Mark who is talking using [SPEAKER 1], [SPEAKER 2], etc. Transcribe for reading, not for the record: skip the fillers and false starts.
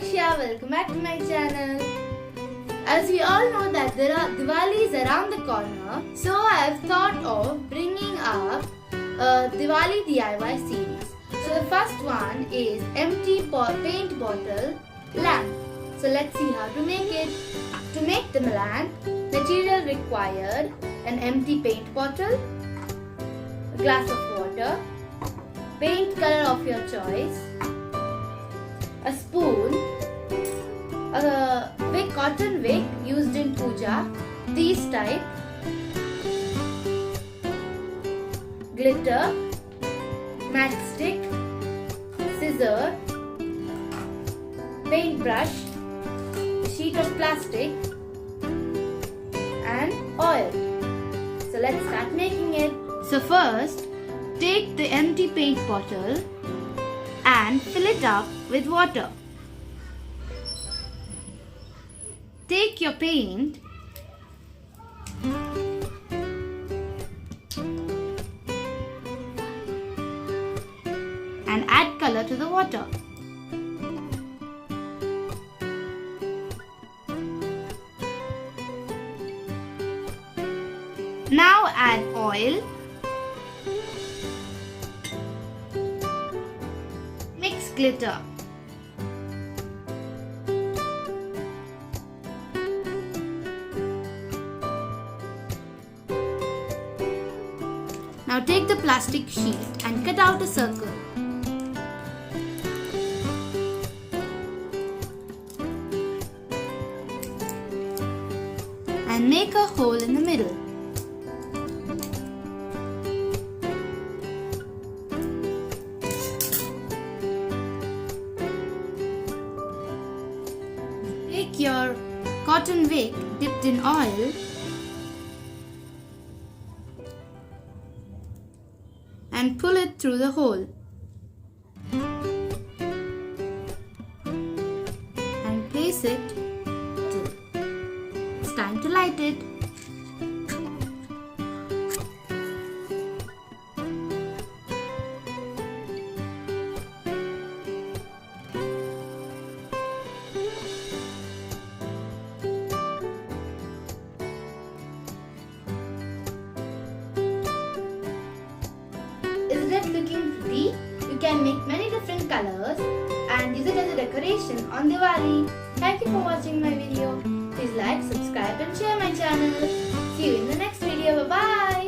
[SPEAKER 1] Lakshya, welcome back to my channel. As we all know that Diwali is around the corner, so I have thought of bringing up a Diwali DIY series. So the first one is empty paint bottle lamp. So let's see how to make it. To make the lamp, material required: an empty paint bottle, a glass of water, paint color of your choice, a spoon, a cotton wick used in puja, these type, glitter, matchstick, scissor, paintbrush, a sheet of plastic, and oil. So let's start making it. So first, take the empty paint bottle and fill it up with water. Take your paint and add color to the water. Now add oil, mix glitter. Now take the plastic sheet and cut out a circle. And make a hole in the middle. Take your cotton wick dipped in oil and pull it through the hole. And place it till it's time to light it. Isn't it looking pretty? You can make many different colors and use it as a decoration on Diwali. Thank you for watching my video. Please like, subscribe and share my channel. See you in the next video. Bye bye.